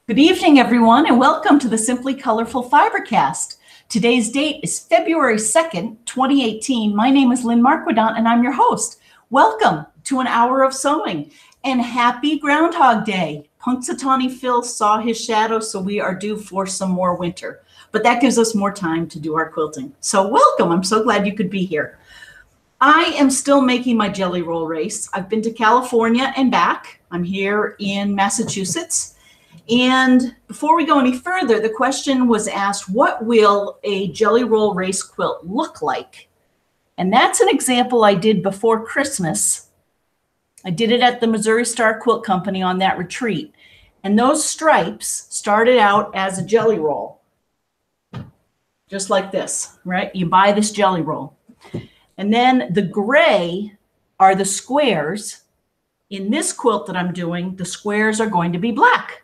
Good evening, everyone, and welcome to the Simply Colorful FiberCast. Today's date is February 2nd, 2018. My name is Lynn Marquidant, and I'm your host. Welcome to an hour of sewing, and happy Groundhog Day. Punxsutawney Phil saw his shadow, so we are due for some more winter. But that gives us more time to do our quilting. So welcome. I'm so glad you could be here. I am still making my Jelly Roll Race. I've been to California and back. I'm here in Massachusetts. And before we go any further, the question was asked, what will a Jelly Roll Race quilt look like? And that's an example I did before Christmas. I did it at the Missouri Star Quilt Company on that retreat. And those stripes started out as a jelly roll. Just like this, right? You buy this jelly roll. And then the gray are the squares. In this quilt that I'm doing, the squares are going to be black.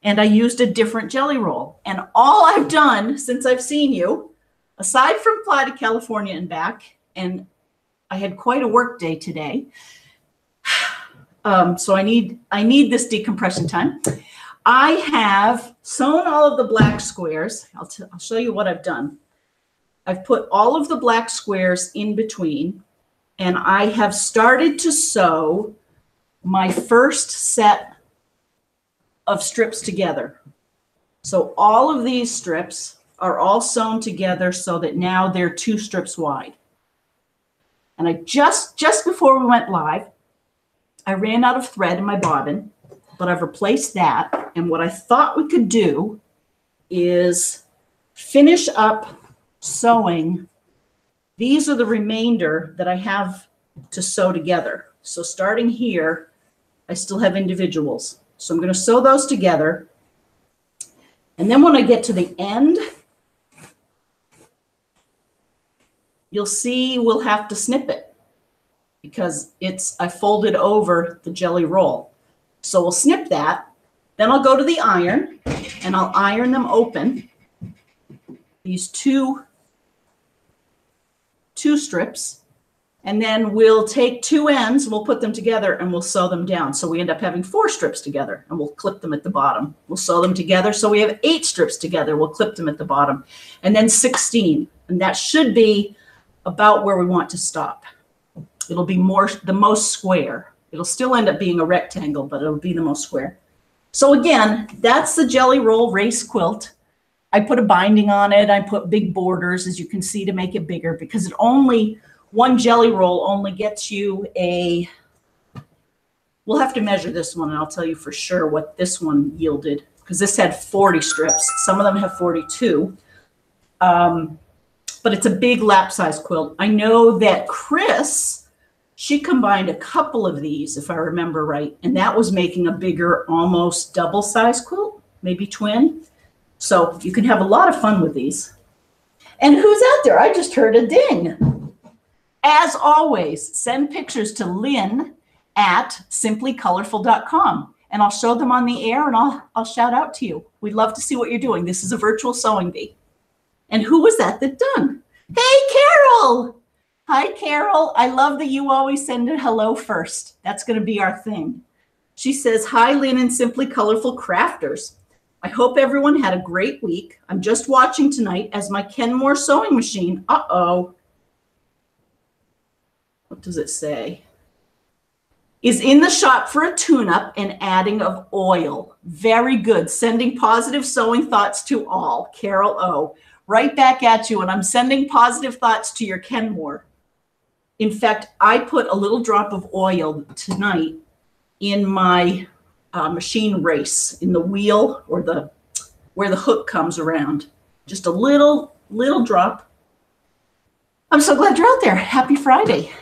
And I used a different jelly roll. And all I've done since I've seen you, aside from fly to California and back, and I had quite a work day today, so I need this decompression time. I have sewn all of the black squares. I'll show you what I've done. I've put all of the black squares in between, and I have started to sew my first set of strips together. So all of these strips are all sewn together so that now they're 2 strips wide. And I just before we went live, I ran out of thread in my bobbin, but I've replaced that. And what I thought we could do is finish up sewing. These are the remainder that I have to sew together. So starting here, I still have individuals. So I'm going to sew those together. And then when I get to the end, you'll see we'll have to snip it because I folded over the jelly roll. So we'll snip that. Then I'll go to the iron and I'll iron them open. These two strips. And then we'll take 2 ends, we'll put them together and we'll sew them down. So we end up having 4 strips together and we'll clip them at the bottom. We'll sew them together. So we have 8 strips together. We'll clip them at the bottom and then 16. And that should be about where we want to stop. It'll be the most square. It'll still end up being a rectangle, but it'll be the most square. So again, that's the Jelly Roll Race Quilt. I put a binding on it. I put big borders, as you can see, to make it bigger because one jelly roll only gets you we'll have to measure this one and I'll tell you for sure what this one yielded because this had 40 strips. Some of them have 42. But it's a big lap size quilt. I know that Chris, she combined a couple of these, if I remember right, and that was making a bigger, almost double size quilt, maybe twin. So you can have a lot of fun with these. And who's out there? I just heard a ding. As always, send pictures to Lynn at simplycolorful.com and I'll show them on the air and I'll shout out to you. We'd love to see what you're doing. This is a virtual sewing bee. And who was that done? Hey, Carol. Hi, Carol. I love that you always send a hello first. That's going to be our thing. She says, hi, Lynn and Simply Colorful Crafters. I hope everyone had a great week. I'm just watching tonight as my Kenmore sewing machine. Uh-oh. What does it say? Is in the shop for a tune-up and adding of oil. Very good. Sending positive sewing thoughts to all. Carol O. Right back at you. And I'm sending positive thoughts to your Kenmore. In fact, I put a little drop of oil tonight in my machine race, in the wheel or where the hook comes around. Just a little drop. I'm so glad you're out there. Happy Friday.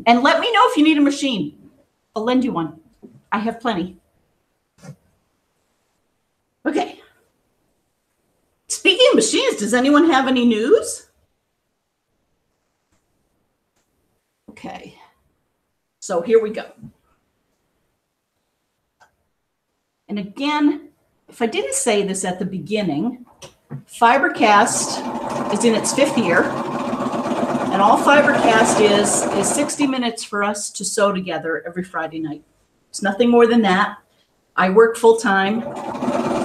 And let me know if you need a machine. I'll lend you one. I have plenty. Okay. Speaking of machines, does anyone have any news? Okay. So here we go. And again, if I didn't say this at the beginning, FiberCast is in its 5th year. And all FiberCast is 60 minutes for us to sew together every Friday night. It's nothing more than that. I work full-time,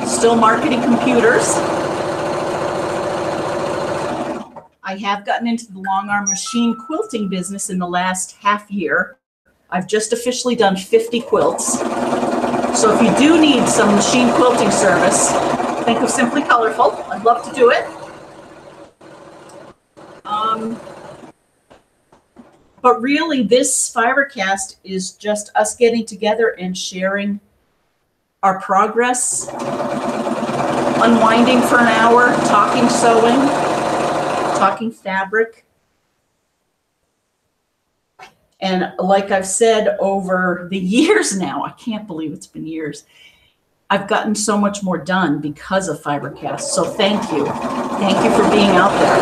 still marketing computers. I have gotten into the long arm machine quilting business in the last half year. I've just officially done 50 quilts. So if you do need some machine quilting service, think of Simply Colorful. I'd love to do it. But really, this FiberCast is just us getting together and sharing our progress, unwinding for an hour, talking sewing, talking fabric. And like I've said over the years now, I can't believe it's been years, I've gotten so much more done because of FiberCast. So thank you. Thank you for being out there.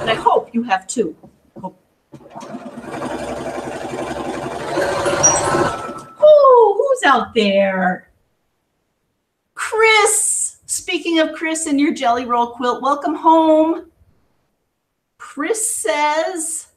And I hope you have too. Oh, who's out there? Chris. Speaking of Chris and your Jelly Roll quilt, welcome home. Chris says,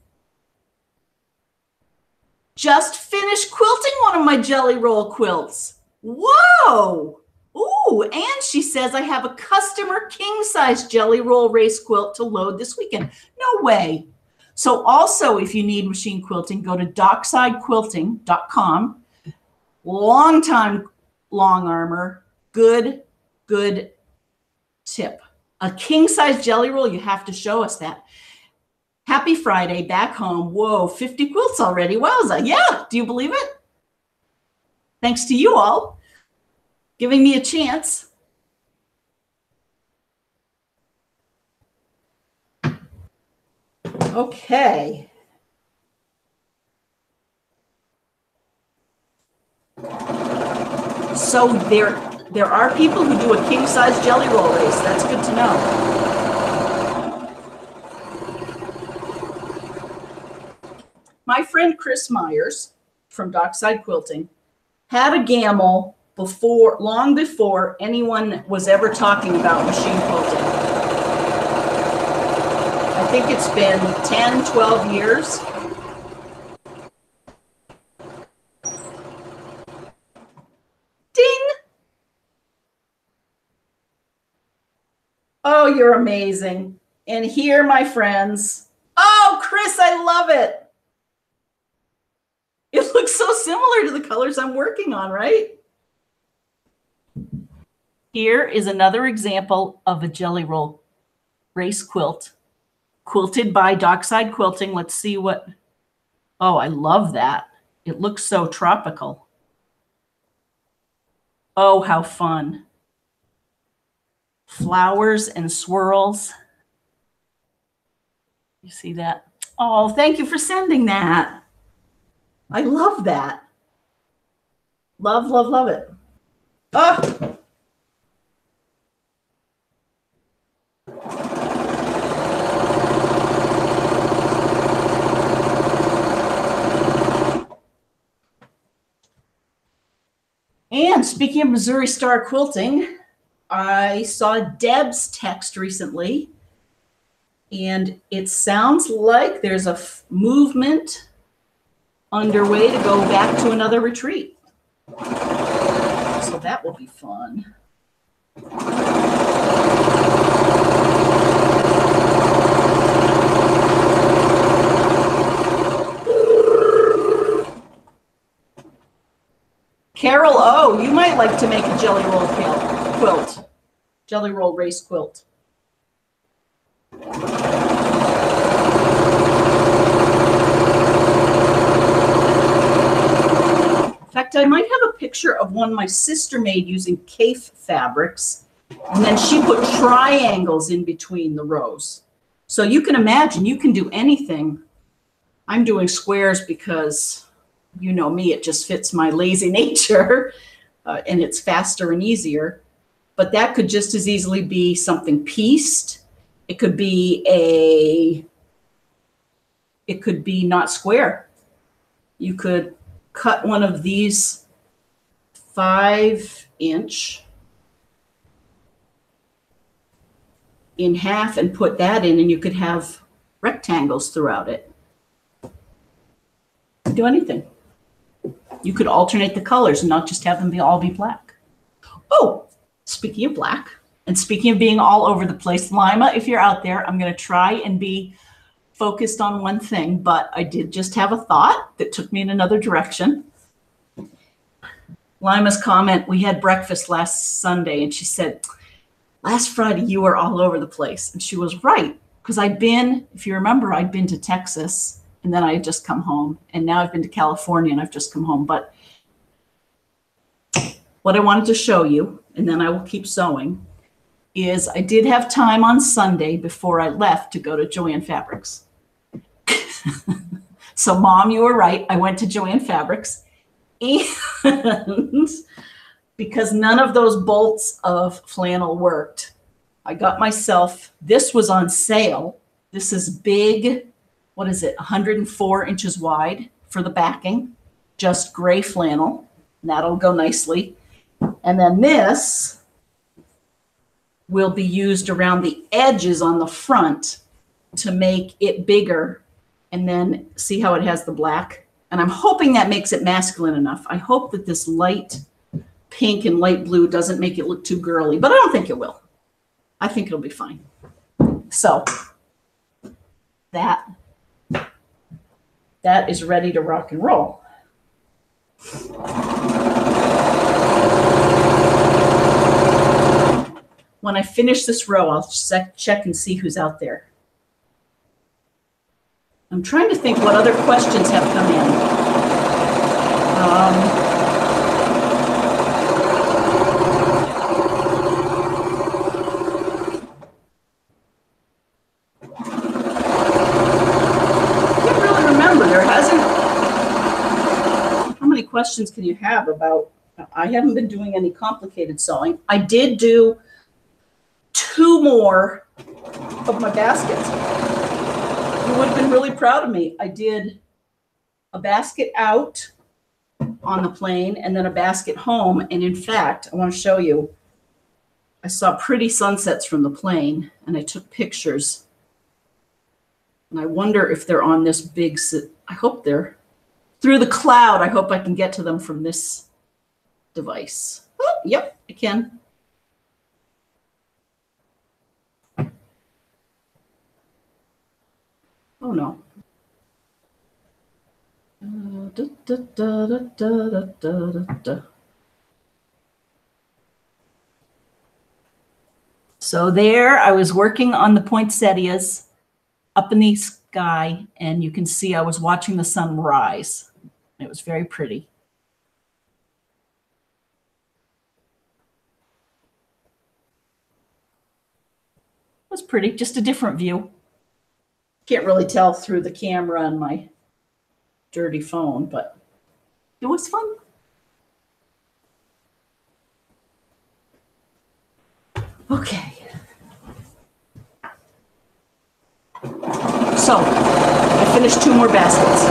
just finished quilting one of my Jelly Roll quilts. Whoa. Ooh, and she says, I have a customer king-size Jelly Roll Race Quilt to load this weekend. No way. So also, if you need machine quilting, go to docksidequilting.com. Long time long armor. Good tip. A king-size Jelly Roll, you have to show us that. Happy Friday, back home. Whoa, 50 quilts already. Wowza. Yeah, do you believe it? Thanks to you all giving me a chance. Okay. So there are people who do a king-size Jelly Roll race. That's good to know. My friend Chris Myers from Dockside Quilting had a gamble long before anyone was ever talking about machine quilting. I think it's been 10, 12 years. Ding! Oh, you're amazing. And here, my friends. Oh, Chris, I love it. It looks so similar to the colors I'm working on, right? Here is another example of a Jelly Roll Race Quilt, quilted by Dockside Quilting. Let's see what, oh, I love that. It looks so tropical. Oh, how fun. Flowers and swirls. You see that? Oh, thank you for sending that. I love that. Love, love, love it. Oh. And speaking of Missouri Star Quilting, I saw Deb's text recently, and it sounds like there's a movement underway to go back to another retreat. So that will be fun. Carol O, you might like to make a Jelly Roll quilt. Jelly Roll Race Quilt. In fact, I might have a picture of one my sister made using Kaif fabrics, and then she put triangles in between the rows. So you can imagine you can do anything. I'm doing squares because, you know me, it just fits my lazy nature, and it's faster and easier. But that could just as easily be something pieced. It could be not square. You could cut one of these 5-inch in half and put that in, and you could have rectangles throughout it. Do anything. You could alternate the colors and not just have them all be black. Oh, speaking of black, and speaking of being all over the place, Lima, if you're out there, I'm going to try and be focused on one thing, but I did just have a thought that took me in another direction. Lima's comment, we had breakfast last Sunday, and she said, last Friday, you were all over the place. And she was right, because I'd been, if you remember, I'd been to Texas, and then I had just come home. And now I've been to California, and I've just come home. But what I wanted to show you, and then I will keep sewing, is I did have time on Sunday before I left to go to Joann Fabrics. So, Mom, you were right. I went to Joann Fabrics. And because none of those bolts of flannel worked, I got myself, this was on sale. This is big, what is it, 104 inches wide for the backing, just gray flannel. And that'll go nicely. And then this will be used around the edges on the front to make it bigger. And then see how it has the black? And I'm hoping that makes it masculine enough. I hope that this light pink and light blue doesn't make it look too girly, but I don't think it will. I think it'll be fine. So that is ready to rock and roll. When I finish this row, I'll check and see who's out there. I'm trying to think what other questions have come in. I can't really remember. There hasn't. How many questions can you have about? I haven't been doing any complicated sewing. I did do 2 more of my baskets. You would have been really proud of me. I did a basket out on the plane and then a basket home. And in fact, I want to show you, I saw pretty sunsets from the plane and I took pictures. And I wonder if they're on this big, I hope they're through the cloud. I hope I can get to them from this device. Oh, yep, I can. Oh no. So there I was working on the poinsettias up in the sky, and you can see I was watching the sun rise. It was very pretty. It was pretty, just a different view. Can't really tell through the camera on my dirty phone, but it was fun. Okay. So I finished 2 more baskets.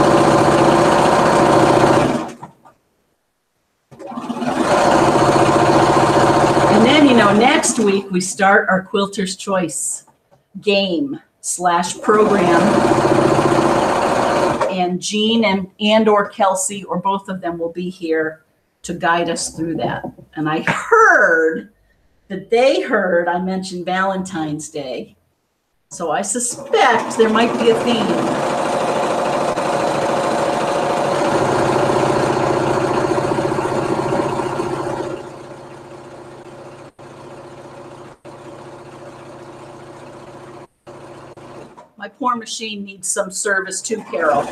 And then, you know, next week we start our Quilter's Choice game / program, and Jean and or Kelsey or both of them will be here to guide us through that. And I heard that they heard I mentioned Valentine's Day, so I suspect there might be a theme. My poor machine needs some service too, Carol.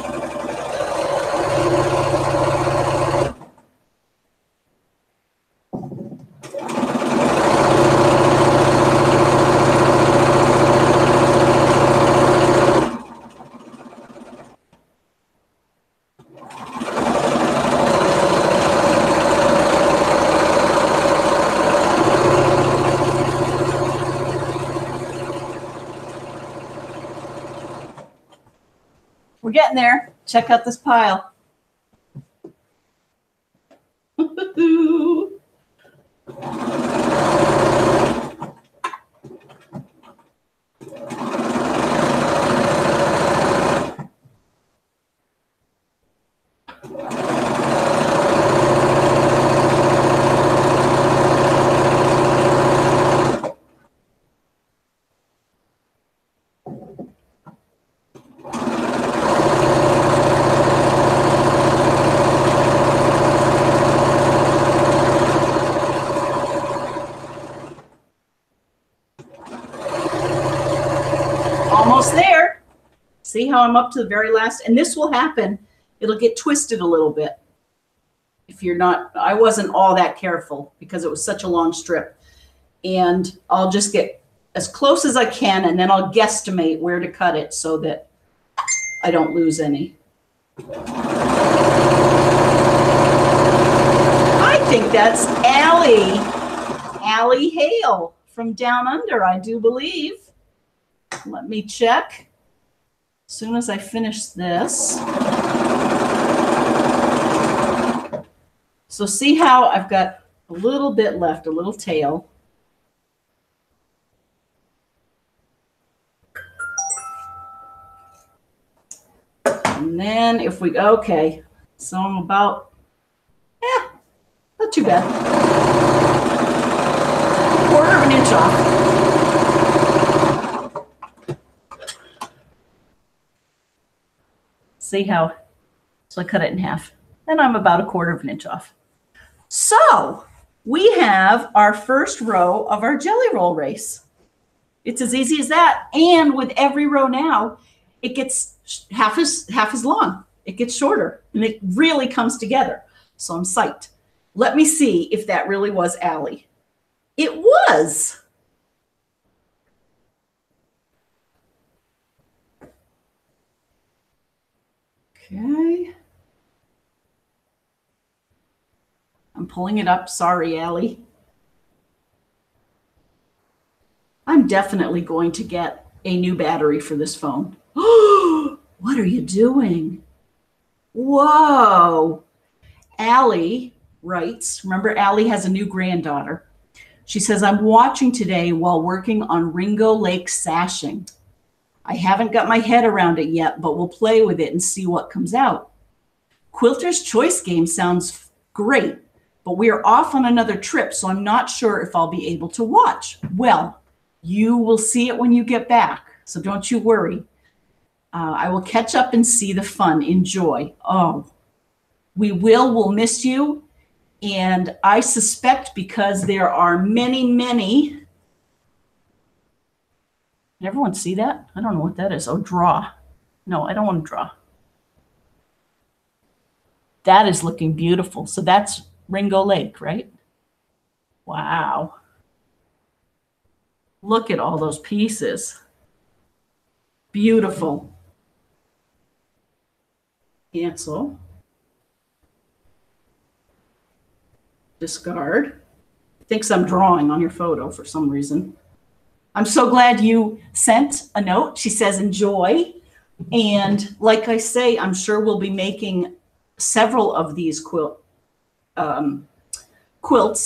We're getting there. Check out this pile. how I'm up to the very last? And this will happen. It'll get twisted a little bit. If you're not, I wasn't all that careful because it was such a long strip. And I'll just get as close as I can, and then I'll guesstimate where to cut it so that I don't lose any. I think that's Allie Hale from Down Under, I do believe. Let me check. As soon as I finish this. So see how I've got a little bit left, a little tail. And then if we, okay, so I'm about, not too bad. Quarter of an inch off. See how, so I cut it in half. And I'm about a quarter of an inch off. So we have our first row of our jelly roll race. It's as easy as that. And with every row now, it gets half as long. It gets shorter and it really comes together. So I'm psyched. Let me see if that really was Allie. It was. Okay. I'm pulling it up. Sorry, Allie. I'm definitely going to get a new battery for this phone. What are you doing? Whoa. Allie writes, remember Allie has a new granddaughter. She says, I'm watching today while working on Ringo Lake sashing. I haven't got my head around it yet, but we'll play with it and see what comes out. Quilter's Choice game sounds great, but we are off on another trip, so I'm not sure if I'll be able to watch. Well, you will see it when you get back, so don't you worry. I will catch up and see the fun. Enjoy. Oh, we will. We'll miss you. And I suspect because there are many, many. Did everyone see that? I don't know what that is. Oh, draw. No, I don't want to draw. That is looking beautiful. So that's Ringo Lake, right? Wow. Look at all those pieces. Beautiful. Cancel. Discard. Thinks I'm drawing on your photo for some reason. I'm so glad you sent a note. She says enjoy. And like I say, I'm sure we'll be making several of these quilts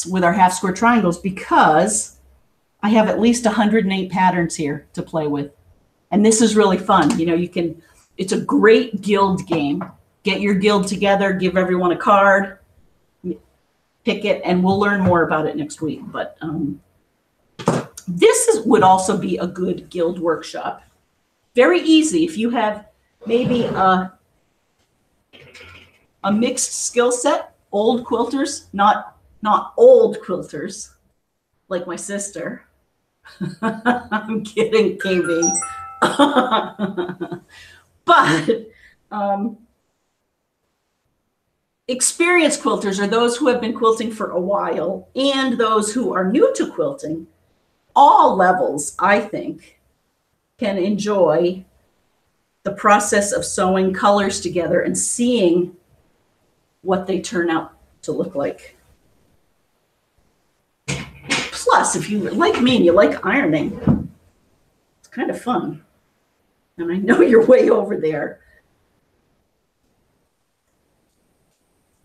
with our half square triangles because I have at least 108 patterns here to play with. And this is really fun. You know, it's a great guild game. Get your guild together, give everyone a card, pick it, and we'll learn more about it next week. But would also be a good guild workshop. Very easy if you have maybe a mixed skill set, old quilters, not old quilters like my sister. I'm kidding, KB. But experienced quilters are those who have been quilting for a while and those who are new to quilting. All levels, I think, can enjoy the process of sewing colors together and seeing what they turn out to look like. Plus, if you like me and you like ironing, it's kind of fun. And I know you're way over there.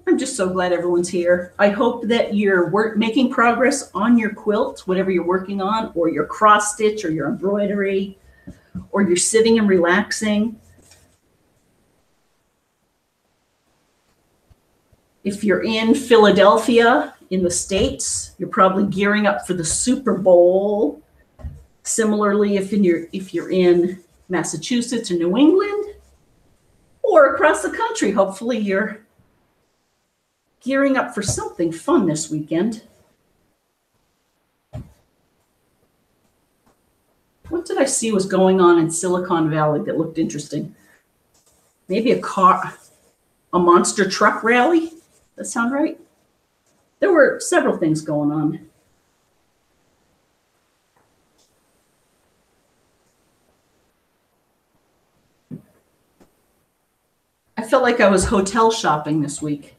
I'm just so glad everyone's here. I hope that you're making progress on your quilt, whatever you're working on, or your cross stitch or your embroidery, or you're sitting and relaxing. If you're in Philadelphia, in the States, you're probably gearing up for the Super Bowl. Similarly, if you're in Massachusetts or New England, or across the country, hopefully you're gearing up for something fun this weekend. What did I see was going on in Silicon Valley that looked interesting? maybe a monster truck rally. Does that sound right? There were several things going on. I felt like I was hotel shopping this week.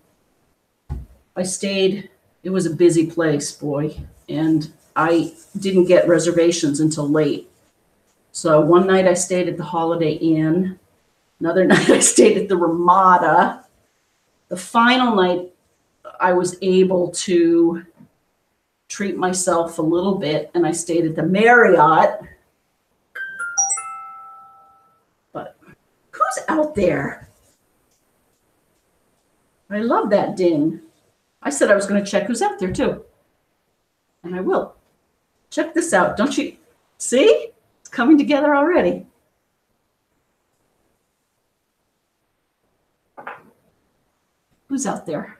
I stayed, it was a busy place, boy, and I didn't get reservations until late. So one night I stayed at the Holiday Inn. Another night I stayed at the Ramada. The final night I was able to treat myself a little bit, and I stayed at the Marriott. But who's out there? I love that ding. I said I was going to check who's out there too. And I will. Check this out. Don't you see? It's coming together already. Who's out there?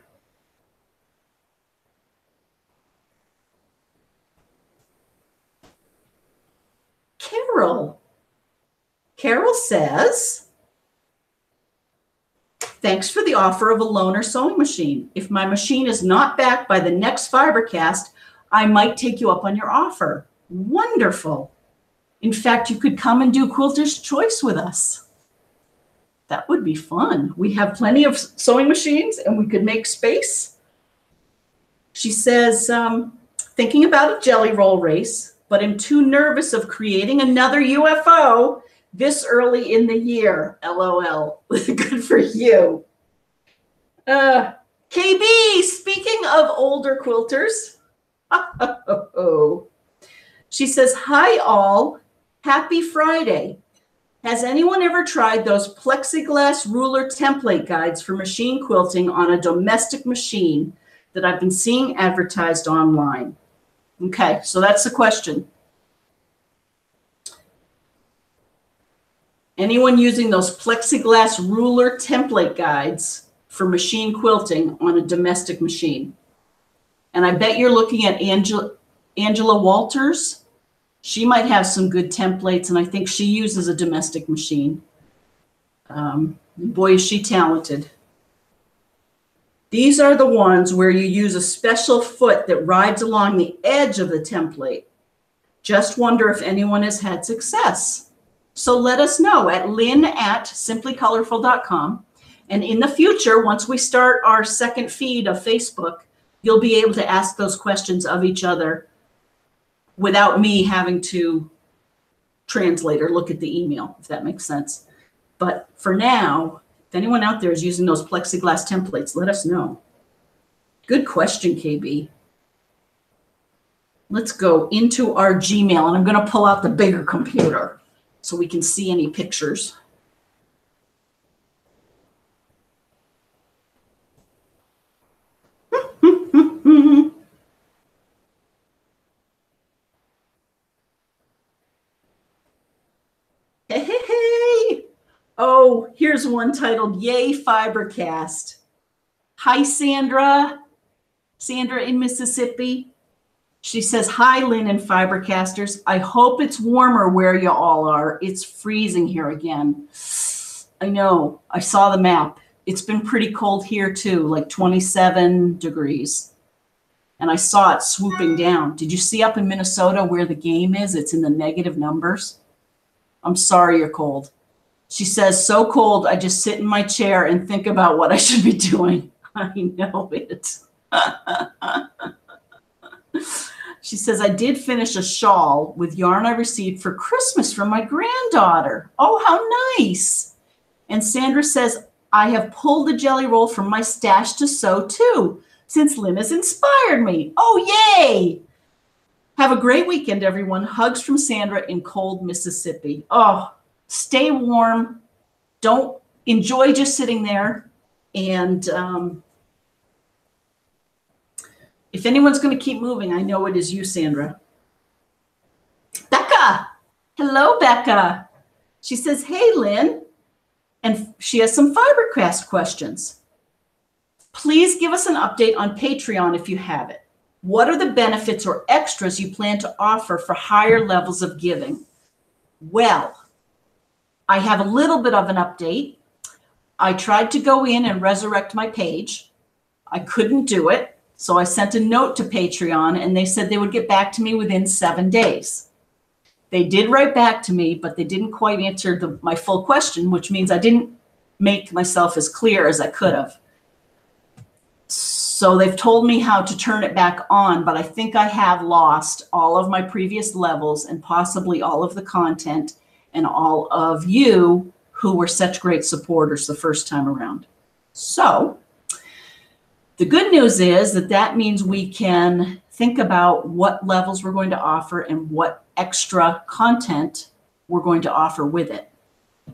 Carol. Carol says, thanks for the offer of a loaner sewing machine. If my machine is not back by the next FiberCast, I might take you up on your offer. Wonderful. In fact, you could come and do Quilter's Choice with us. That would be fun. We have plenty of sewing machines and we could make space. She says, thinking about a jelly roll race, but I'm too nervous of creating another UFO this early in the year. LOL. Good for you. KB, speaking of older quilters. She says, hi all. Happy Friday. Has anyone ever tried those plexiglass ruler template guides for machine quilting on a domestic machine that I've been seeing advertised online? Okay, so that's the question. Anyone using those plexiglass ruler template guides for machine quilting on a domestic machine? And I bet you're looking at Angela Walters. She might have some good templates, and I think she uses a domestic machine. Boy, is she talented. These are the ones where you use a special foot that rides along the edge of the template. Just wonder if anyone has had success. So let us know at lynn@simplycolorful.com. And in the future, once we start our second feed of Facebook, you'll be able to ask those questions of each other without me having to translate or look at the email, if that makes sense. But for now, if anyone out there is using those plexiglass templates, let us know. Good question, KB. Let's go into our Gmail, and I'm going to pull out the bigger computer so we can see any pictures. Hey. Oh, here's one titled, Yay, FiberCast. Hi, Sandra. Sandra in Mississippi. She says, hi, Lynn and FiberCasters. I hope it's warmer where you all are. It's freezing here again. I know. I saw the map. It's been pretty cold here, too, like 27 degrees. And I saw it swooping down. Did you see up in Minnesota where the game is? It's in the negative numbers. I'm sorry you're cold. She says, so cold, I just sit in my chair and think about what I should be doing. I know it. She says, I did finish a shawl with yarn I received for Christmas from my granddaughter. Oh, how nice. And Sandra says, I have pulled a jelly roll from my stash to sew too, since Lynn has inspired me. Oh, yay. Have a great weekend, everyone. Hugs from Sandra in cold Mississippi. Oh, stay warm. Don't enjoy just sitting there. And if anyone's going to keep moving, I know it is you, Sandra. Becca. Hello, Becca. She says, hey, Lynn. And she has some FiberCast questions. Please give us an update on Patreon if you have it. What are the benefits or extras you plan to offer for higher levels of giving? Well, I have a little bit of an update. I tried to go in and resurrect my page. I couldn't do it. So I sent a note to Patreon and they said they would get back to me within 7 days. They did write back to me, but they didn't quite answer my full question, which means I didn't make myself as clear as I could have. So they've told me how to turn it back on, but I think I have lost all of my previous levels and possibly all of the content and all of you who were such great supporters the first time around. So the good news is that means we can think about what levels we're going to offer and what extra content we're going to offer with it.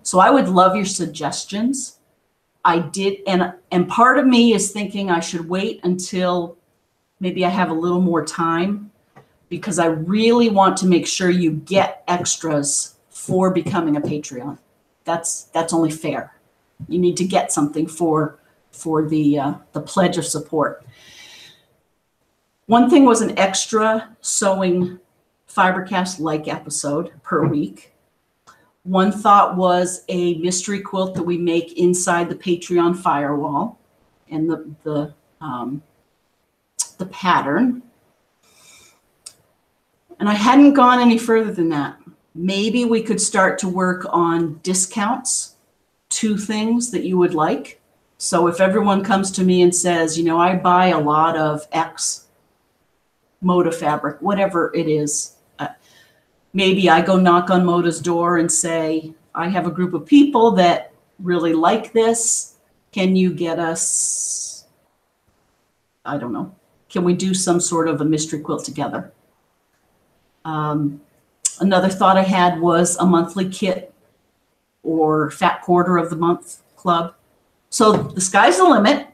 So I would love your suggestions. I did, and part of me is thinking I should wait until maybe I have a little more time, because I really want to make sure you get extras for becoming a Patreon. That's only fair. You need to get something for the pledge of support. One thing was an extra sewing FiberCast-like episode per week. One thought was a mystery quilt that we make inside the Patreon firewall and the pattern. And I hadn't gone any further than that. Maybe we could start to work on discounts to things that you would like. So if everyone comes to me and says, you know, I buy a lot of X Moda fabric, whatever it is, maybe I go knock on Moda's door and say, I have a group of people that really like this. Can you get us, I don't know, can we do some sort of a mystery quilt together? Another thought I had was a monthly kit or fat quarter of the month club. So the sky's the limit.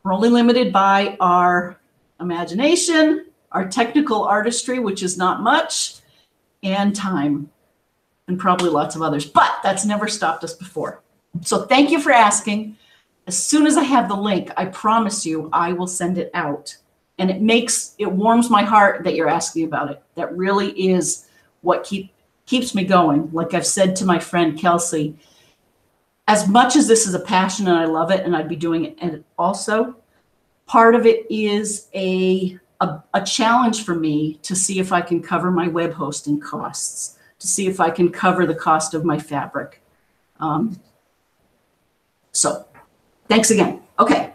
We're only limited by our imagination, our technical artistry, which is not much, and time, and probably lots of others. But that's never stopped us before. So thank you for asking. As soon as I have the link, I promise you, I will send it out. And it warms my heart that you're asking about it. That really is what keeps me going. Like I've said to my friend Kelsey, as much as this is a passion and I love it and I'd be doing it, and also part of it is a challenge for me to see if I can cover my web hosting costs, to see if I can cover the cost of my fabric. So thanks again. Okay.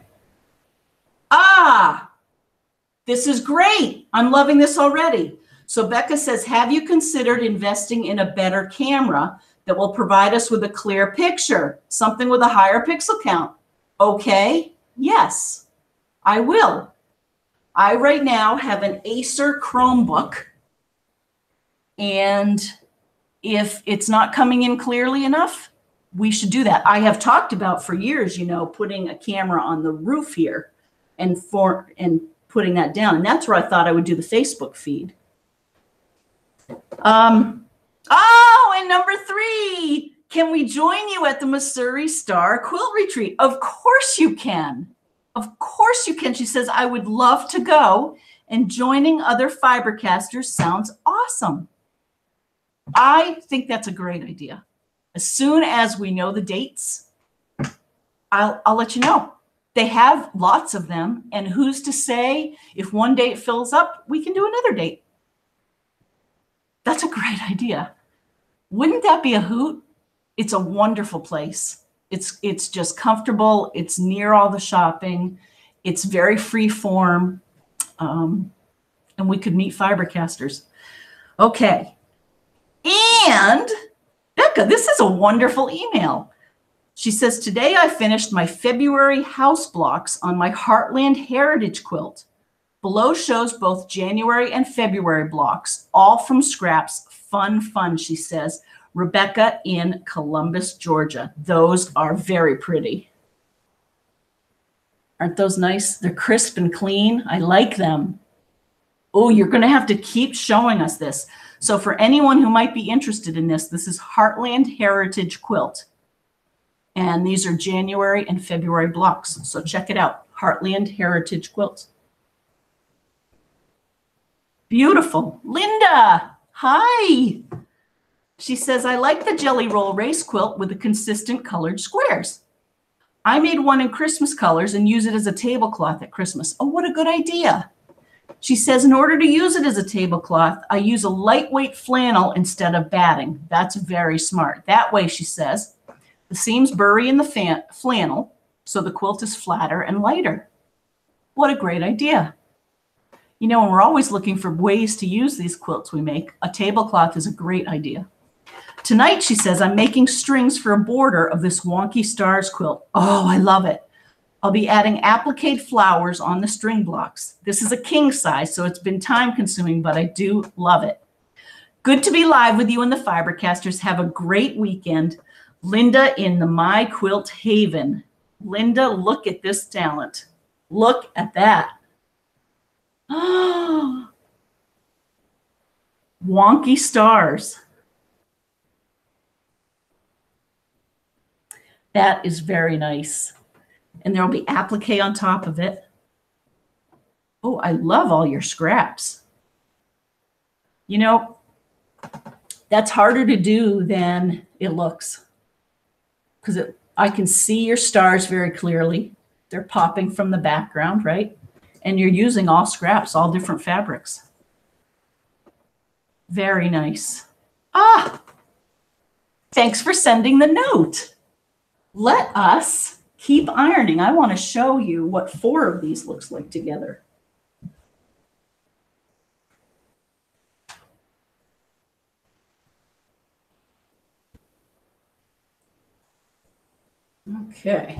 This is great. I'm loving this already. So Becca says, have you considered investing in a better camera that will provide us with a clear picture, something with a higher pixel count? Okay, yes, I will. I right now have an Acer Chromebook, and if it's not coming in clearly enough, we should do that. I have talked about for years, you know, putting a camera on the roof here and putting that down. And that's where I thought I would do the Facebook feed. And number 3, can we join you at the Missouri Star Quilt Retreat? Of course you can. Of course you can. She says, I would love to go, and joining other Fibercasters sounds awesome. I think that's a great idea. As soon as we know the dates, I'll let you know. They have lots of them, and who's to say if one date fills up, we can do another date. That's a great idea. Wouldn't that be a hoot? It's a wonderful place. It's just comfortable. It's near all the shopping. It's very free form. And we could meet Fibercasters. Okay. And Becca, this is a wonderful email. She says, today I finished my February house blocks on my Heartland Heritage quilt. Below shows both January and February blocks, all from scraps. Fun, she says. Rebecca in Columbus, Georgia. Those are very pretty. Aren't those nice? They're crisp and clean. I like them. Oh, you're going to have to keep showing us this. So for anyone who might be interested in this, this is Heartland Heritage Quilt. And these are January and February blocks. So check it out. Heartland Heritage Quilt. Beautiful. Linda, hi. She says, I like the Jelly Roll Race Quilt with the consistent colored squares. I made one in Christmas colors and use it as a tablecloth at Christmas. Oh, what a good idea. She says, in order to use it as a tablecloth, I use a lightweight flannel instead of batting. That's very smart. That way, she says, the seams bury in the flannel, so the quilt is flatter and lighter. What a great idea. You know, and we're always looking for ways to use these quilts we make. A tablecloth is a great idea. Tonight, she says, I'm making strings for a border of this wonky stars quilt. Oh, I love it. I'll be adding applique flowers on the string blocks. This is a king size, so it's been time consuming, but I do love it. Good to be live with you and the Fibercasters. Have a great weekend. Linda in the My Quilt Haven. Linda, look at this talent. Look at that. Oh, wonky stars. That is very nice. And there will be applique on top of it. Oh, I love all your scraps. You know, that's harder to do than it looks. Because I can see your stars very clearly. They're popping from the background, right? And you're using all scraps, all different fabrics. Very nice. Ah, thanks for sending the note. Let us keep ironing. I want to show you what 4 of these looks like together. Okay.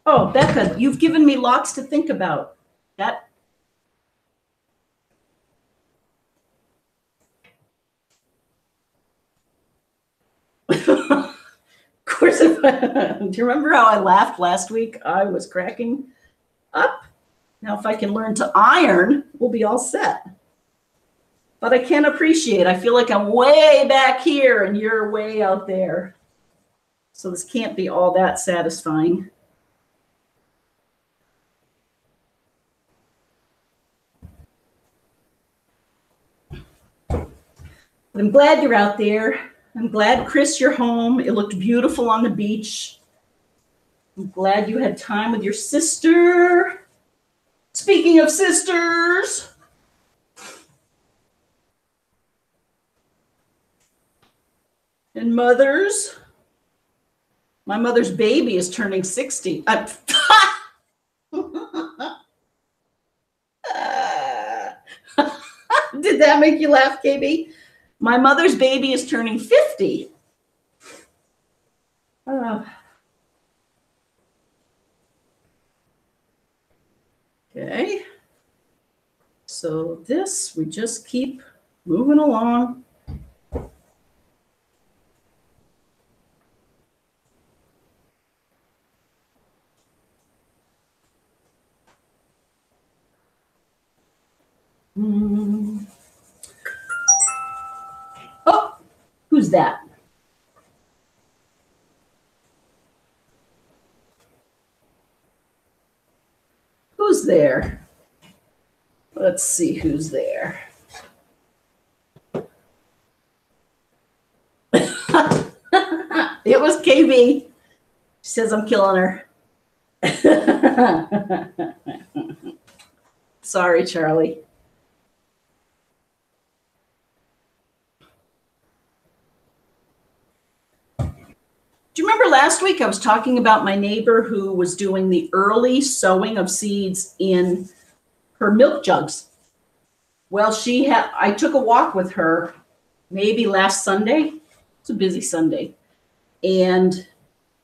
Oh, Becca, you've given me lots to think about. That. Of course, do you remember how I laughed last week? I was cracking up. Now, if I can learn to iron, we'll be all set. But I can't appreciate. I feel like I'm way back here and you're way out there. So this can't be all that satisfying. But I'm glad you're out there. I'm glad, Chris, you're home. It looked beautiful on the beach. I'm glad you had time with your sister. Speaking of sisters, and mothers, my mother's baby is turning 60. Did that make you laugh, KB? My mother's baby is turning 50. Okay. So this, we just keep moving along. Oh, who's that? Who's there? Let's see who's there. It was KB. She says I'm killing her. Sorry, Charlie. Do you remember last week I was talking about my neighbor who was doing the early sowing of seeds in her milk jugs? Well, I took a walk with her maybe last Sunday. It's a busy Sunday. And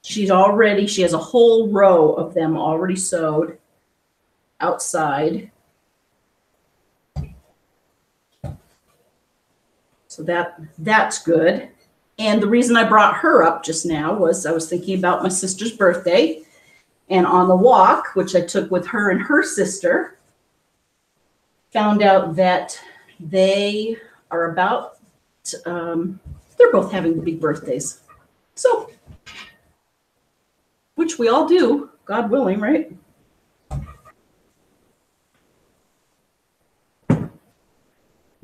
she has a whole row of them already sowed outside. So that's good. And the reason I brought her up just now was I was thinking about my sister's birthday. And on the walk, which I took with her and her sister, found out that they are they're both having big birthdays. So, which we all do, God willing, right?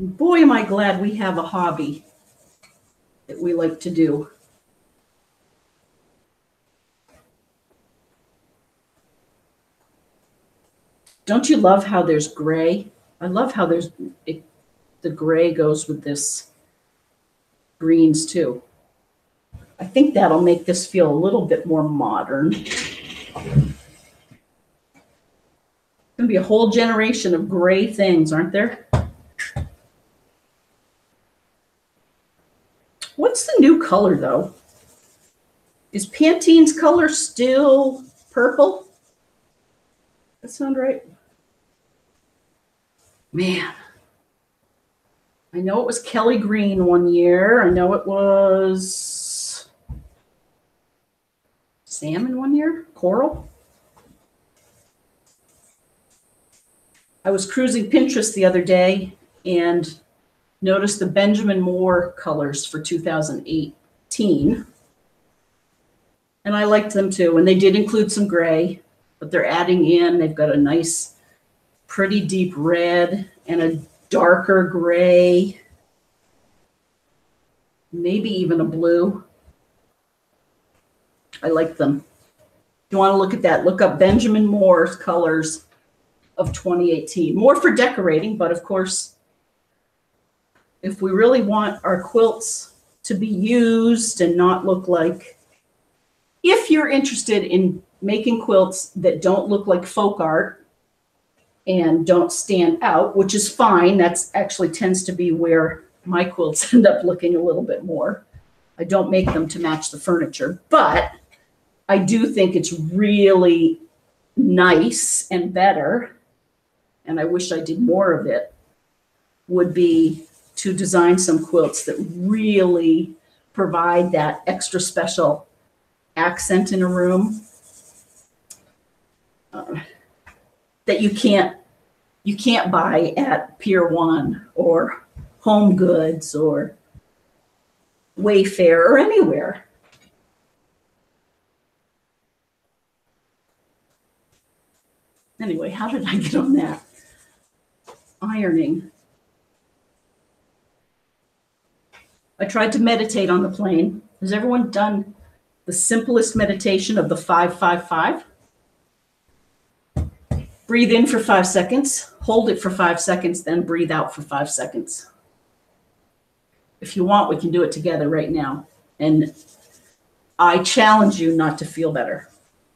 Boy, am I glad we have a hobby that we like to do. Don't you love how there's gray? I love how the gray goes with this greens too. I think that'll make this feel a little bit more modern. It's going to be a whole generation of gray things, aren't there? What's the new color, though? Is Pantene's color still purple? That sound right? Man. I know it was Kelly Green one year. I know it was salmon one year. Coral. I was cruising Pinterest the other day and noticed the Benjamin Moore colors for 2018. And I liked them too. And they did include some gray, but they're adding in, they've got a nice, pretty deep red and a darker gray, maybe even a blue. I like them. If you want to look at that, look up Benjamin Moore's colors of 2018. More for decorating, but of course, if we really want our quilts to be used and not look like, if you're interested in making quilts that don't look like folk art and don't stand out, which is fine, that's actually tends to be where my quilts end up looking a little bit more. I don't make them to match the furniture, but I do think it's really nice and better, and I wish I did more of it, would be to design some quilts that really provide that extra special accent in a room that you can't buy at Pier 1 or Home Goods or Wayfair or anywhere. Anyway, how did I get on that? Ironing. I tried to meditate on the plane. Has everyone done the simplest meditation of the 5-5-5? Breathe in for 5 seconds, hold it for 5 seconds, then breathe out for 5 seconds. If you want, we can do it together right now. And I challenge you not to feel better.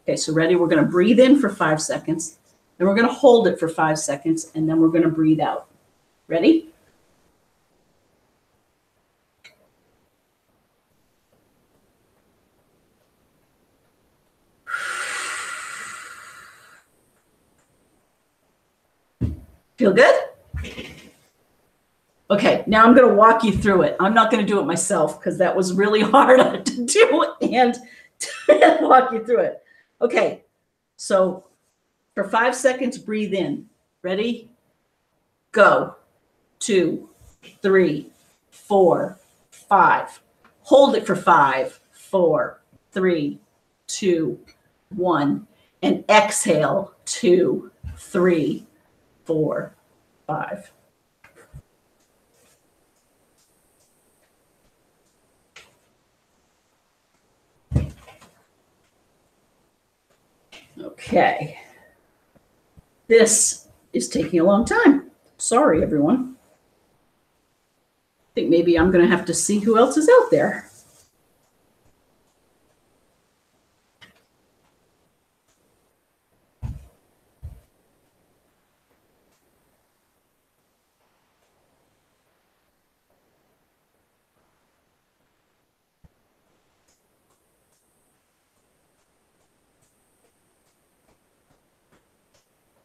Okay, so ready? We're going to breathe in for 5 seconds, then we're going to hold it for 5 seconds, and then we're going to breathe out. Ready? Feel good? Okay, now I'm going to walk you through it. I'm not going to do it myself because that was really hard to do and walk you through it. Okay, so for 5 seconds, breathe in. Ready? Go. 2, 3, 4, 5. Hold it for 5, 4, 3, 2, 1. And exhale. 2, 3, 4, 5. Okay. This is taking a long time. Sorry, everyone. I think maybe I'm going to have to see who else is out there.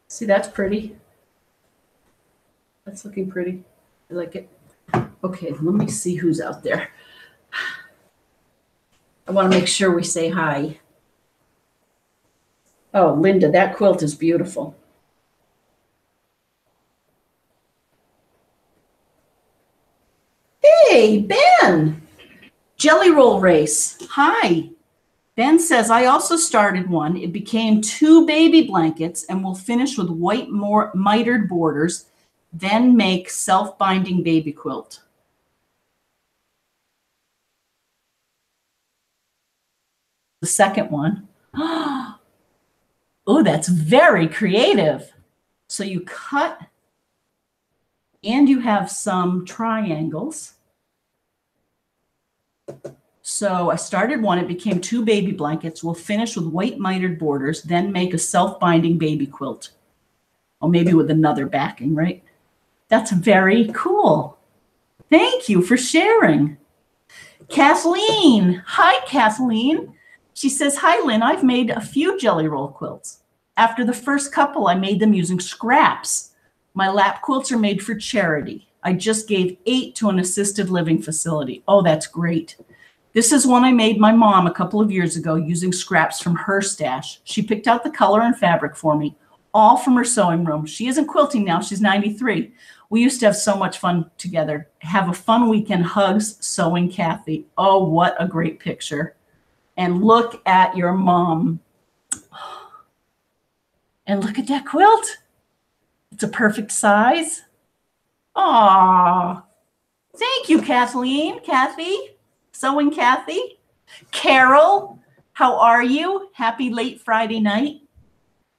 See, that's pretty. That's looking pretty. I like it. Okay, let me see who's out there. I want to make sure we say hi. Oh, Linda, that quilt is beautiful. Hey, Ben. Jelly Roll Race. Hi. Ben says, I also started one. It became 2 baby blankets and will finish with white mitered borders then make self-binding baby quilt. The second one. Oh, that's very creative. So you cut and you have some triangles. So I started one, it became 2 baby blankets. We'll finish with white mitered borders, then make a self-binding baby quilt. Or maybe with another backing, right? That's very cool. Thank you for sharing. Kathleen. Hi, Kathleen. She says, hi, Lynn. I've made a few Jelly Roll quilts. After the first couple, I made them using scraps. My lap quilts are made for charity. I just gave 8 to an assisted living facility. Oh, that's great. This is one I made my mom a couple of years ago using scraps from her stash. She picked out the color and fabric for me, all from her sewing room. She isn't quilting now. She's 93. We used to have so much fun together. Have a fun weekend. Hugs, Sewing Kathy. Oh, what a great picture. And look at your mom. And look at that quilt. It's a perfect size. Aw. Thank you, Kathleen. Kathy. Sewing Kathy. Carol, how are you? Happy late Friday night.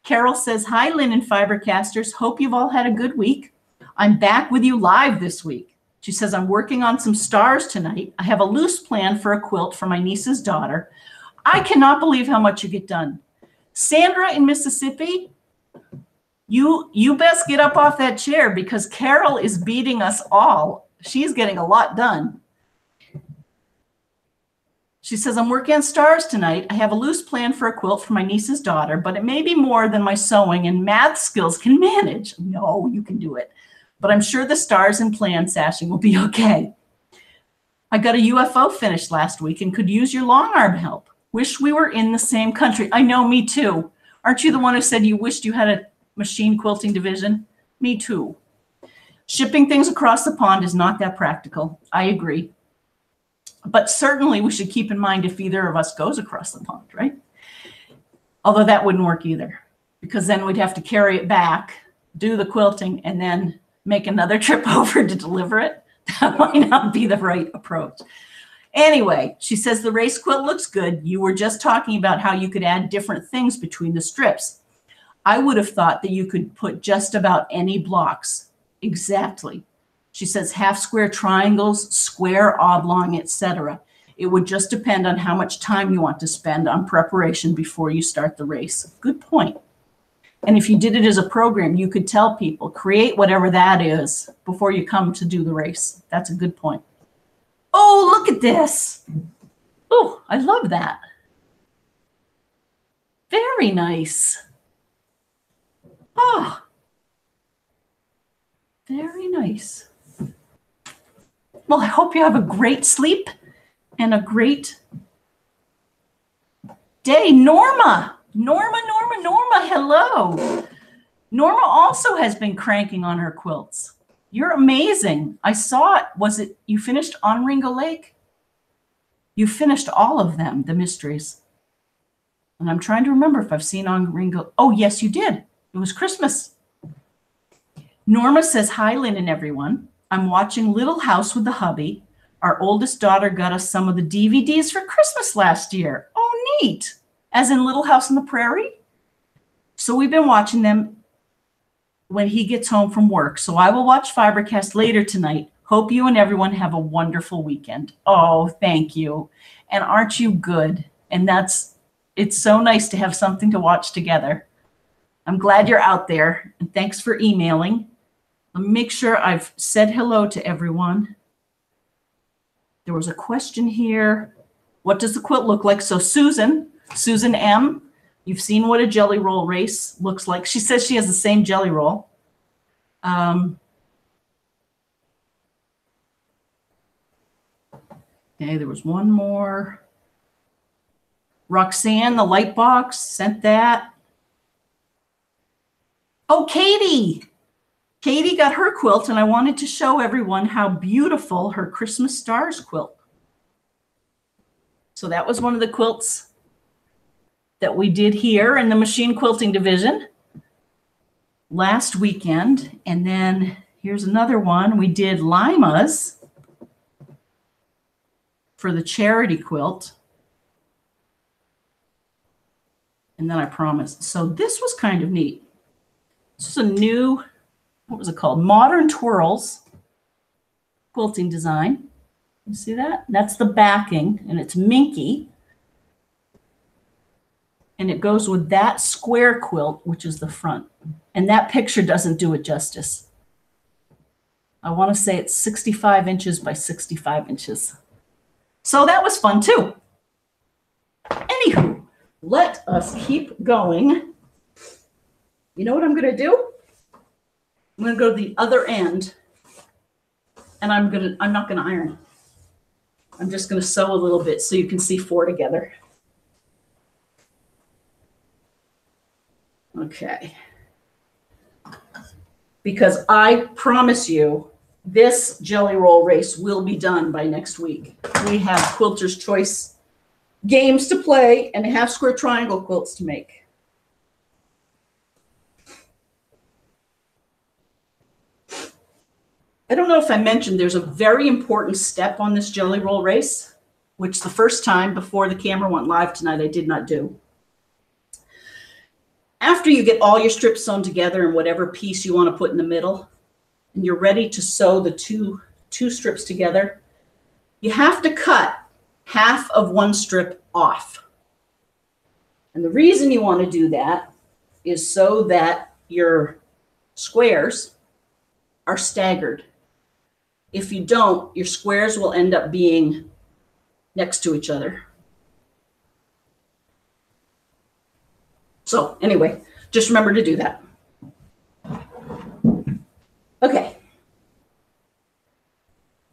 Carol says, hi, Lynn and FiberCasters. Hope you've all had a good week. I'm back with you live this week. She says, I'm working on some stars tonight. I have a loose plan for a quilt for my niece's daughter. I cannot believe how much you get done. Sandra in Mississippi, you best get up off that chair because Carol is beating us all. She's getting a lot done. She says, I'm working on stars tonight. I have a loose plan for a quilt for my niece's daughter, but it may be more than my sewing and math skills can manage. No, you can do it. But I'm sure the stars and plan sashing will be okay. I got a UFO finished last week and could use your long arm help. Wish we were in the same country. I know, me too. Aren't you the one who said you wished you had a machine quilting division? Me too. Shipping things across the pond is not that practical. I agree. But certainly we should keep in mind if either of us goes across the pond, right? Although that wouldn't work either, because then we'd have to carry it back, do the quilting, and then make another trip over to deliver it. That might not be the right approach. Anyway, she says the race quilt looks good. You were just talking about how you could add different things between the strips. I would have thought that you could put just about any blocks. Exactly. She says half square triangles, square, oblong, etc. It would just depend on how much time you want to spend on preparation before you start the race. Good point. And if you did it as a program, you could tell people, create whatever that is before you come to do the race. That's a good point. Oh, look at this. Oh, I love that. Very nice. Oh, very nice. Well, I hope you have a great sleep and a great day. Norma, hello. Norma also has been cranking on her quilts. You're amazing. I saw it. Was it, you finished on Ringo Lake? You finished all of them, the mysteries. And I'm trying to remember if I've seen on Ringo. Oh, yes, you did. It was Christmas. Norma says, hi, Lynn and everyone. I'm watching Little House with the hubby. Our oldest daughter got us some of the DVDs for Christmas last year. Oh, neat. As in Little House on the Prairie. So we've been watching them when he gets home from work. So I will watch FiberCast later tonight. Hope you and everyone have a wonderful weekend. Oh, thank you. And aren't you good? And it's so nice to have something to watch together. I'm glad you're out there. And thanks for emailing. Let me make sure I've said hello to everyone. There was a question here. What does the quilt look like? So Susan M., you've seen what a Jelly Roll Race looks like. She says she has the same Jelly Roll. Okay, there was one more. Roxanne, the light box, sent that. Oh, Katie. Katie got her quilt, and I wanted to show everyone how beautiful her Christmas stars quilt. So that was one of the quilts that we did here in the machine quilting division last weekend. And then Here's another one. We did limas for the charity quilt. And then I promised. So this was kind of neat. This is a new, what was it called? Modern Twirls quilting design. You see that? That's the backing, and it's minky. And it goes with that square quilt, which is the front. And that picture doesn't do it justice. I want to say it's 65 inches by 65 inches. So that was fun too. Anywho, let us keep going. You know what I'm going to do? I'm going to go to the other end, and I'm not going to iron. I'm just going to sew a little bit so you can see four together. Okay. Because I promise you, this Jelly Roll race will be done by next week. We have Quilter's Choice games to play and half square triangle quilts to make. I don't know if I mentioned there's a very important step on this Jelly Roll race, which the first time before the camera went live tonight I did not do. After you get all your strips sewn together and whatever piece you want to put in the middle, and you're ready to sew the two strips together, you have to cut half of one strip off. And the reason you want to do that is so that your squares are staggered. If you don't, your squares will end up being next to each other. So anyway, just remember to do that. Okay.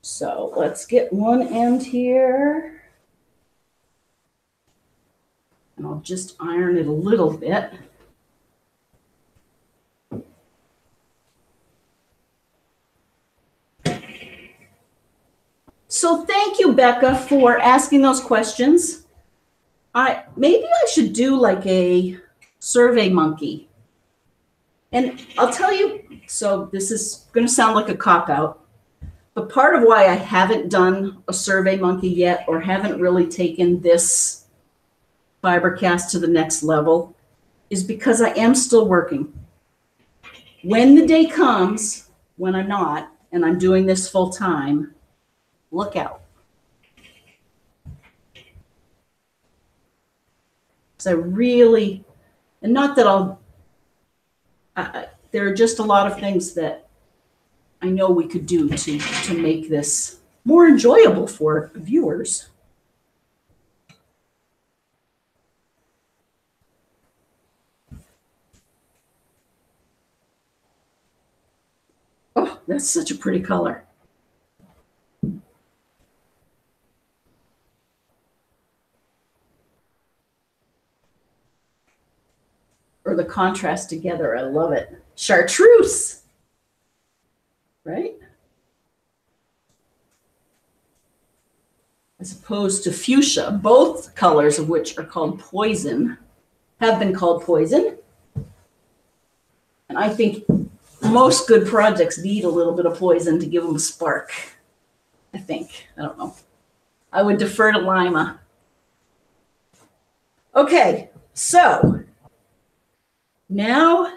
So let's get one end here. And I'll just iron it a little bit. So thank you, Becca, for asking those questions. Maybe I should do like a Survey Monkey. And I'll tell you, so this is going to sound like a cop-out, but part of why I haven't done a Survey Monkey yet or haven't really taken this FiberCast to the next level is because I am still working. When the day comes, when I'm not, and I'm doing this full time, look out. Because I really, and not that there are just a lot of things that I know we could do to make this more enjoyable for viewers. Oh, that's such a pretty color. Or the contrast together, I love it. Chartreuse, right? As opposed to fuchsia, both colors of which are called poison, have been called poison. And I think most good projects need a little bit of poison to give them a spark. I think. I don't know. I would defer to Lima. Okay, so now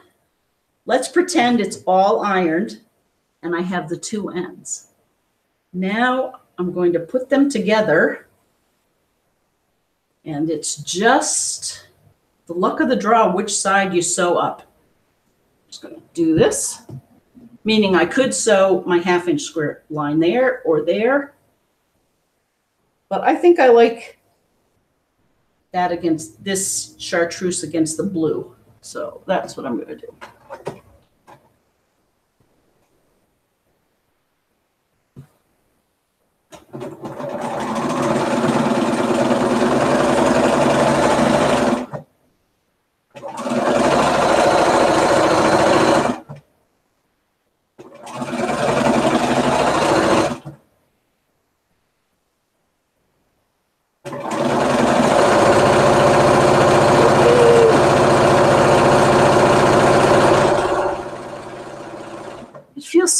let's pretend it's all ironed and I have the two ends. Now I'm going to put them together, and it's just the luck of the draw which side you sew up. I'm just going to do this, meaning I could sew my 1/2 inch square line there or there, but I think I like that against this chartreuse against the blue. So that's what I'm going to do.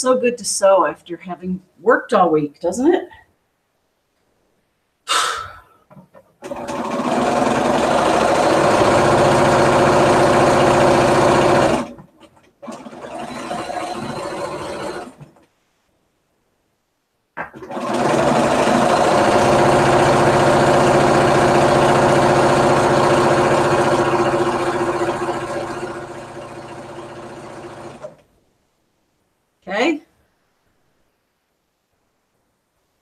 so good to sew after having worked all week, doesn't it? Okay.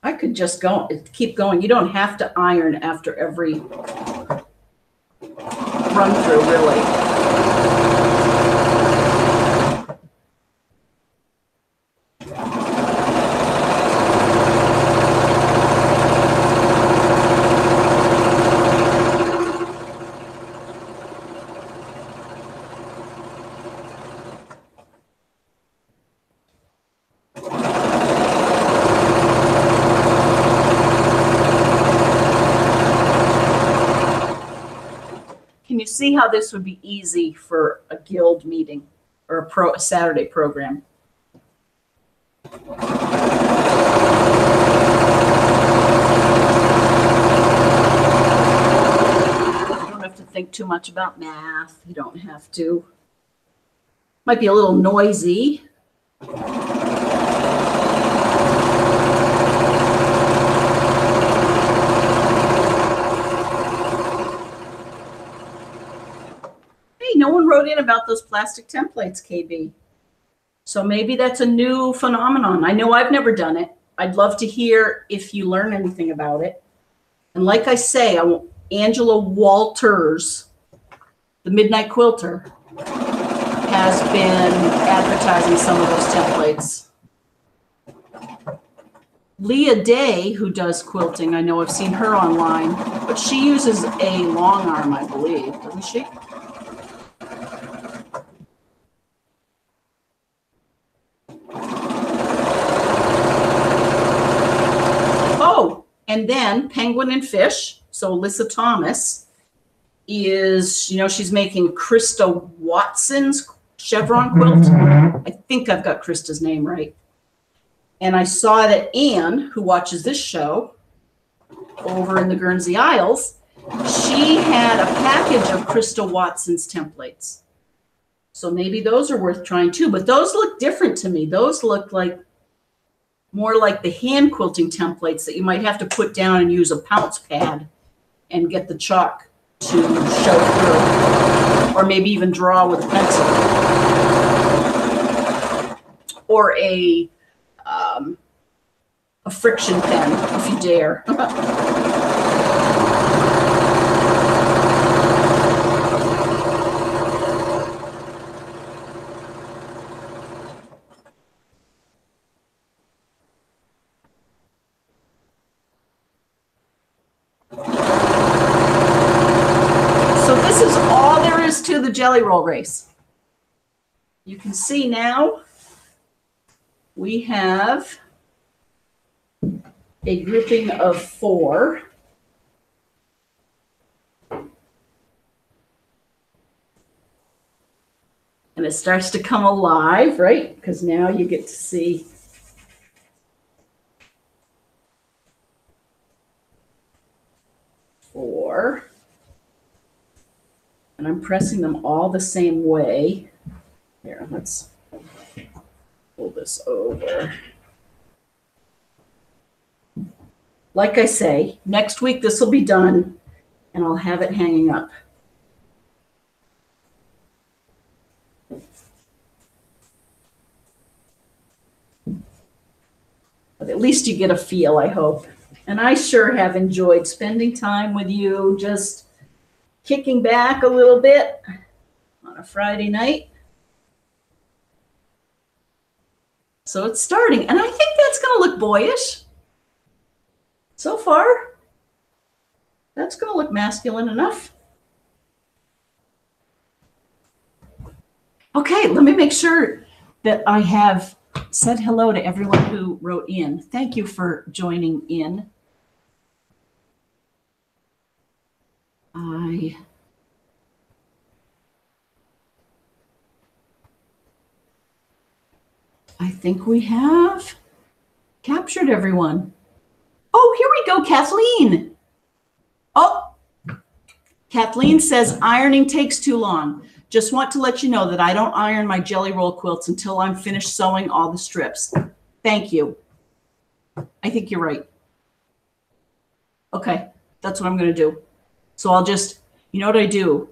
I could just keep going. You don't have to iron after every run through, really. Can you see how this would be easy for a guild meeting or a Saturday program? You don't have to think too much about math. You don't have to. Might be a little noisy. No one wrote in about those plastic templates, KB. So maybe that's a new phenomenon. I know I've never done it. I'd love to hear if you learn anything about it. And like I say, Angela Walters, the Midnight Quilter, has been advertising some of those templates. Leah Day, who does quilting, I know I've seen her online, but she uses a long arm, I believe, doesn't she? And then Penguin and Fish, so Alyssa Thomas is, she's making Krista Watson's chevron quilt. I think I've got Krista's name right. And I saw that Anne, who watches this show over in the Guernsey Isles, she had a package of Krista Watson's templates. So maybe those are worth trying too, but those look different to me. Those look like more like the hand quilting templates that you might have to put down and use a pounce pad and get the chalk to show through, or maybe even draw with a pencil, or a friction pen if you dare. To the Jelly Roll Race. You can see now we have a grouping of 4. And it starts to come alive, right? Because now you get to see four. And I'm pressing them all the same way. Here, let's pull this over. Like I say, next week this will be done, and I'll have it hanging up. But at least you get a feel, I hope. And I sure have enjoyed spending time with you, just kicking back a little bit on a Friday night. So it's starting, and I think that's going to look boyish. So far, that's going to look masculine enough. Okay, let me make sure that I have said hello to everyone who wrote in. Thank you for joining in. I think we have captured everyone. Oh, here we go, Kathleen. Oh, Kathleen says ironing takes too long. Just want to let you know that I don't iron my Jelly Roll quilts until I'm finished sewing all the strips. Thank you. I think you're right. Okay, that's what I'm going to do. So I'll just, you know what I do?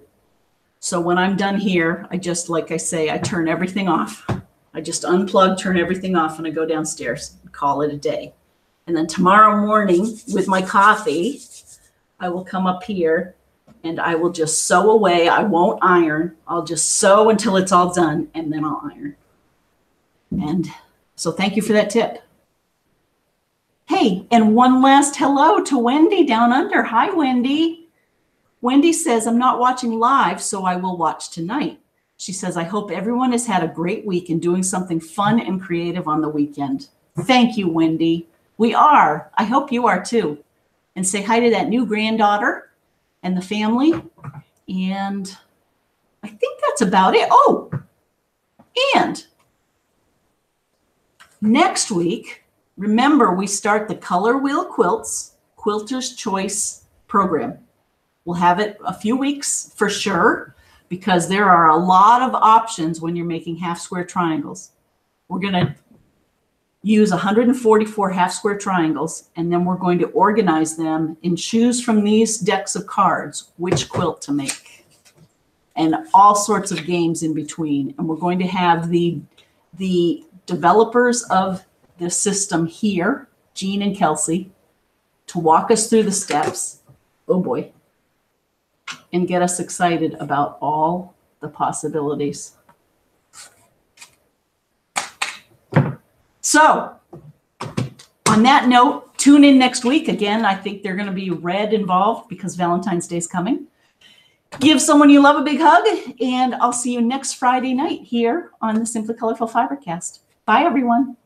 So when I'm done here, I just, like I say, I turn everything off. I just unplug, turn everything off, and I go downstairs and call it a day. And then tomorrow morning with my coffee, I will come up here and I will just sew away. I won't iron. I'll just sew until it's all done, and then I'll iron. And so thank you for that tip. Hey, and one last hello to Wendy down under. Hi, Wendy. Wendy says, I'm not watching live, so I will watch tonight. She says, I hope everyone has had a great week and doing something fun and creative on the weekend. Thank you, Wendy. We are. I hope you are too. And say hi to that new granddaughter and the family. And I think that's about it. Oh, and next week, remember, we start the Color Wheel Quilts Quilter's Choice program. We'll have it a few weeks for sure, because there are a lot of options when you're making half square triangles. We're going to use 144 half square triangles, and then we're going to organize them and choose from these decks of cards which quilt to make, and all sorts of games in between. And we're going to have the developers of the system here, Jean and Kelsey, to walk us through the steps. Oh boy. And get us excited about all the possibilities. So, on that note, tune in next week. Again, I think they're going to be red involved because Valentine's Day is coming. Give someone you love a big hug, and I'll see you next Friday night here on the Simply Colorful FiberCast. Bye, everyone.